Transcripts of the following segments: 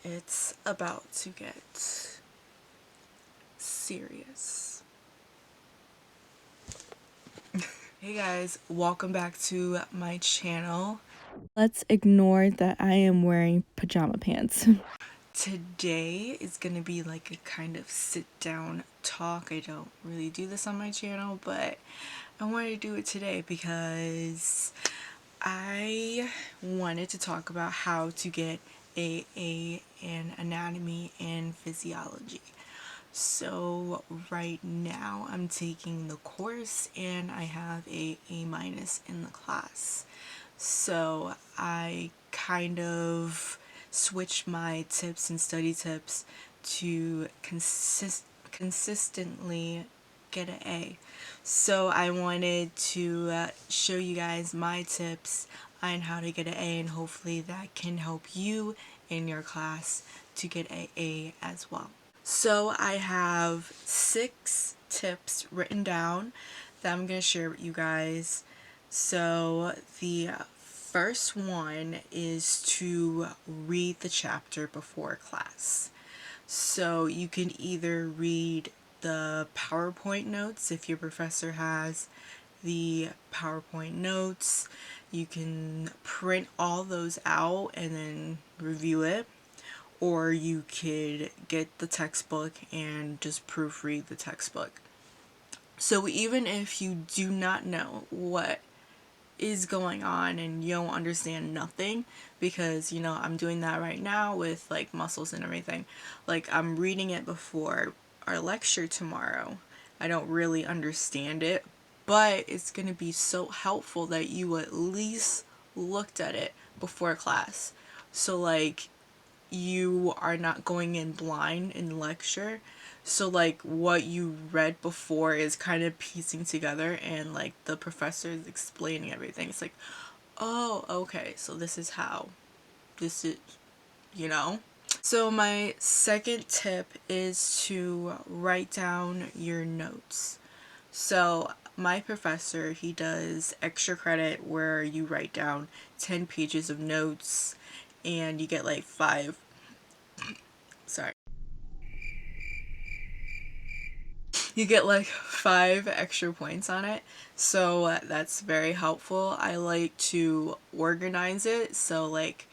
It's about to get serious. Hey guys, welcome back to my channel. Let's ignore that I am wearing pajama pants. Today is gonna be like a kind of sit down talk. I don't really do this on my channel, but I wanted to do it today because I wanted to talk about how to get AA in Anatomy and Physiology. So right now I'm taking the course and I have a A- in the class. So I kind of switch my tips and study tips to consistently get an A. So I wanted to show you guys my tips on how to get an A, and hopefully that can help you in your class to get an A as well. So I have 6 tips written down that I'm going to share with you guys. So the first one is to read the chapter before class. So you can either read the PowerPoint notes if your professor has the PowerPoint notes. You can print all those out and then review it, or you could get the textbook and just proofread the textbook. So even if you do not know what is going on and you don't understand nothing, because I'm doing that right now with like muscles and everything, like I'm reading it before our lecture tomorrow. I don't really understand it, but it's going to be so helpful that you at least looked at it before class. So like you are not going in blind in lecture. So like what you read before is kind of piecing together, and like the professor is explaining everything. It's like, oh, okay, so this is how this is, you know? So my second tip is to write down your notes. So my professor, he does extra credit where you write down 10 pages of notes and you get like 5, sorry, you get like 5 extra points on it. So that's very helpful. I like to organize it. So like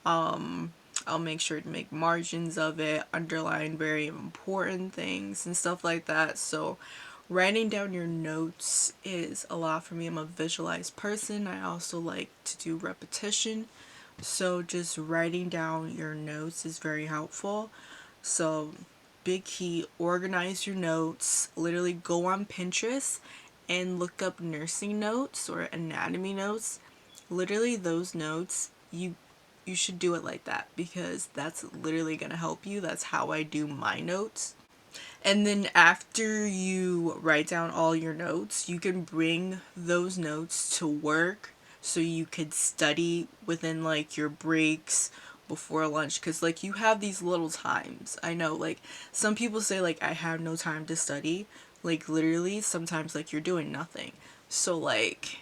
I'll make sure to make margins of it, underline very important things and stuff like that. So writing down your notes is a lot for me. I'm a visualized person. I also like to do repetition. So just writing down your notes is very helpful. So big key, organize your notes. Literally go on Pinterest and look up nursing notes or anatomy notes. Literally those notes, you should do it like that, because that's literally going to help you. That's how I do my notes. And then after you write down all your notes, you can bring those notes to work so you could study within like your breaks before lunch, because like you have these little times. I know like some people say like I have no time to study. Like literally sometimes like you're doing nothing. So like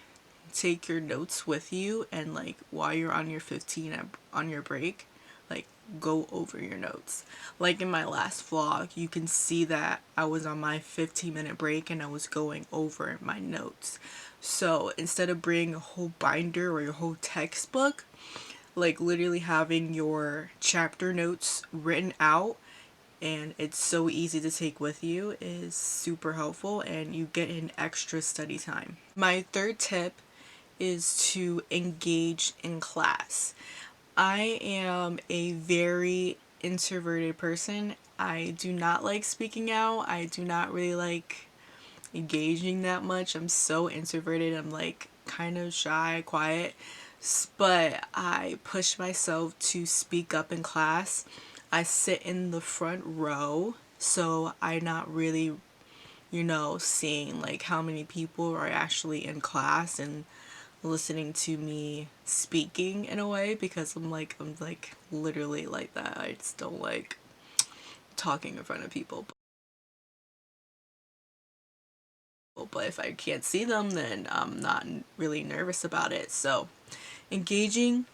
take your notes with you, and like while you're on your 15 on your break, like go over your notes. Like in my last vlog, you can see that I was on my 15-minute break and I was going over my notes. So instead of bringing a whole binder or your whole textbook, like literally having your chapter notes written out, and it's so easy to take with you, is super helpful, and you get an extra study time. My third tip is to engage in class. I am a very introverted person. I do not like speaking out. I do not really like engaging that much. I'm so introverted. I'm like kind of shy, quiet. But I push myself to speak up in class. I sit in the front row, so I'm not really, seeing like how many people are actually in class and listening to me speaking in a way, because I'm like literally like that. I just don't like talking in front of people. But if I can't see them, then I'm not really nervous about it. So engaging,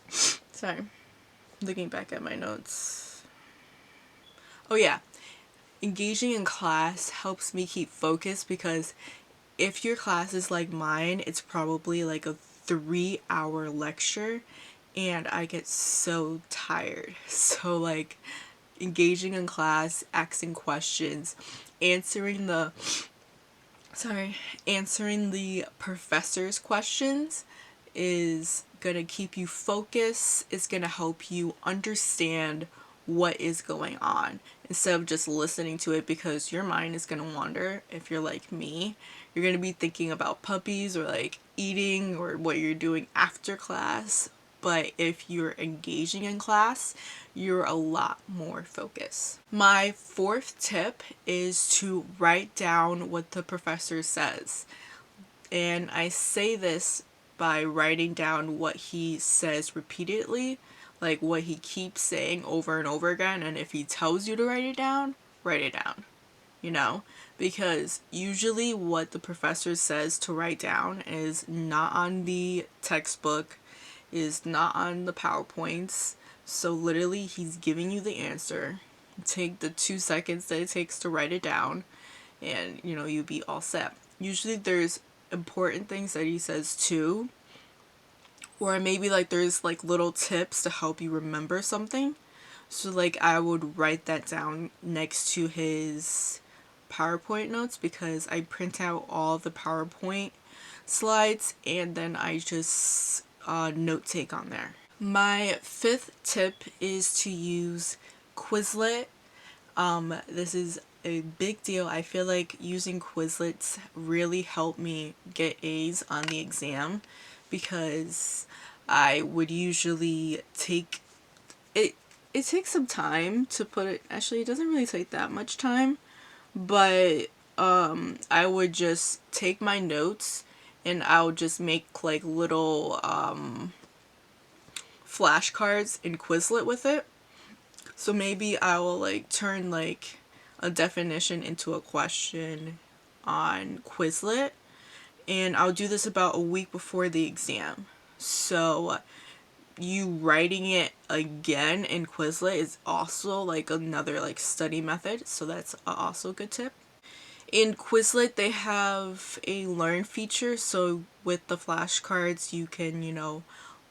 sorry. Looking back at my notes. Oh yeah, engaging in class helps me keep focused because if your class is like mine, it's probably like a 3 hour lecture and I get so tired. So like engaging in class, asking questions, answering the sorry, answering the professor's questions is going to keep you focused. It's going to help you understand what is going on instead of just listening to it, because your mind is going to wander. If you're like me, you're going to be thinking about puppies or like eating or what you're doing after class. But if you're engaging in class, you're a lot more focused. My fourth tip is to write down what the professor says. And I say this by writing down what he says repeatedly, like what he keeps saying over and over again. And if he tells you to write it down, you know? Because usually what the professor says to write down is not on the textbook, is not on the PowerPoints. So literally, he's giving you the answer. Take the 2 seconds that it takes to write it down, and you be all set. Usually, there's important things that he says too, or maybe like there's like little tips to help you remember something. So like I would write that down next to his PowerPoint notes because I print out all the PowerPoint slides and then I just note take on there. My fifth tip is to use Quizlet. This is a big deal. I feel like using Quizlets really helped me get A's on the exam because I would usually take it. It takes some time to put it. Actually, it doesn't really take that much time, but I would just take my notes and I would just make like little flashcards in Quizlet with it. So maybe I will like turn like a definition into a question on Quizlet, and I'll do this about a week before the exam. So you writing it again in Quizlet is also like another like study method, so that's also a good tip. In Quizlet, they have a learn feature, so with the flashcards, you can,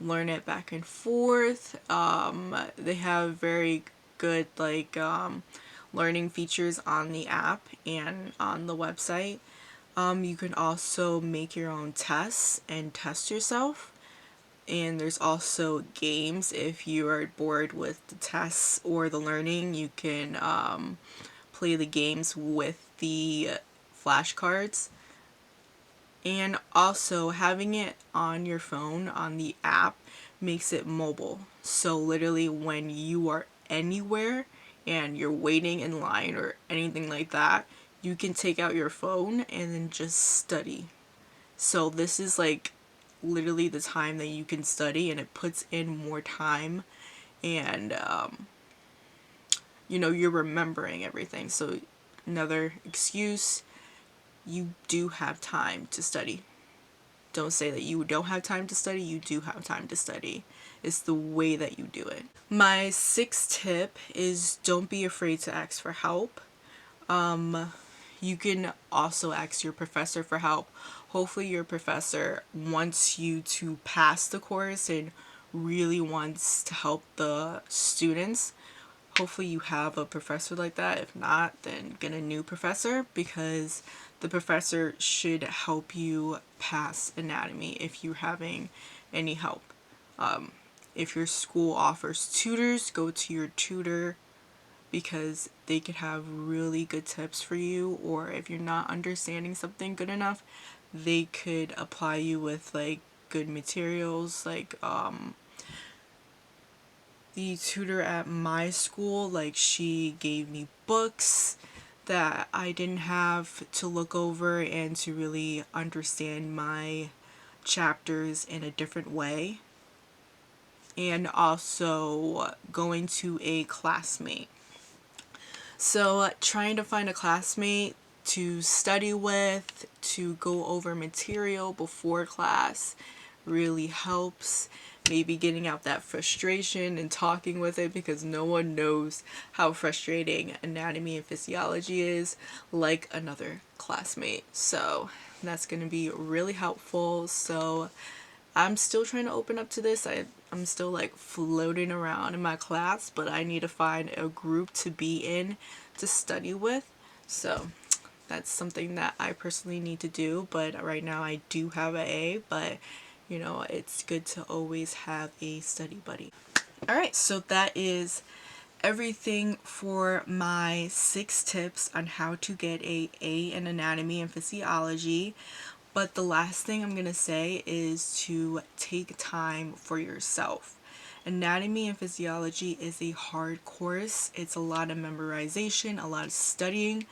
learn it back and forth. They have very good, like, learning features on the app and on the website. You can also make your own tests and test yourself. And there's also games. If you are bored with the tests or the learning, you can play the games with the flashcards. And also, having it on your phone on the app makes it mobile. So, literally, when you are anywhere and you're waiting in line or anything like that, you can take out your phone and then just study. So, this is like literally the time that you can study, and it puts in more time, and you're remembering everything. So, another excuse, you do have time to study. Don't say that you don't have time to study. You do have time to study. It's the way that you do it. My sixth tip is don't be afraid to ask for help. You can also ask your professor for help. Hopefully, your professor wants you to pass the course and really wants to help the students. Hopefully, you have a professor like that. If not, then get a new professor, because the professor should help you pass anatomy if you're having any help. If your school offers tutors, go to your tutor because they could have really good tips for you. Or if you're not understanding something good enough, they could apply you with like good materials. Like the tutor at my school, like she gave me books that I didn't have to look over and to really understand my chapters in a different way. And also going to a classmate. So, trying to find a classmate to study with, to go over material before class really helps, maybe getting out that frustration and talking with it, because no one knows how frustrating anatomy and physiology is like another classmate. So that's going to be really helpful. So I'm still trying to open up to this. I'm still like floating around in my class, but I need to find a group to be in to study with. So that's something that I personally need to do. But right now I do have an A, but you know, it's good to always have a study buddy. Alright, so that is everything for my 6 tips on how to get a A in anatomy and physiology. But the last thing I'm going to say is to take time for yourself. Anatomy and physiology is a hard course. It's a lot of memorization, a lot of studying,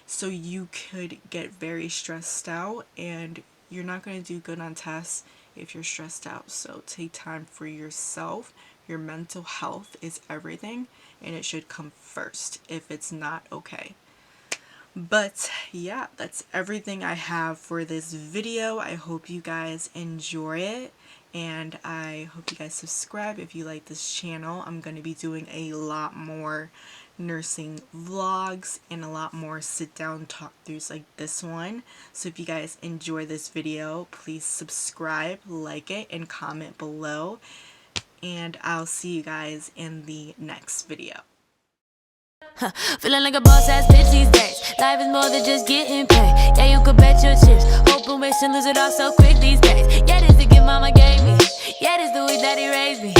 so you could get very stressed out and you're not going to do good on tests if you're stressed out. So take time for yourself. Your mental health is everything, and it should come first if it's not okay. But yeah, that's everything I have for this video. I hope you guys enjoy it, and I hope you guys subscribe if you like this channel. I'm going to be doing a lot more nursing vlogs and a lot more sit down talk throughs like this one. So if you guys enjoy this video, please subscribe, like it, and comment below, and I'll see you guys in the next video. Feeling like a boss ass bitch these days. Life is more than just getting paid. Yeah, you could bet your chips. Hope and wish and lose it all so quick these days. Yeah, this the gift mama gave me. Yeah, this the week that he raised me.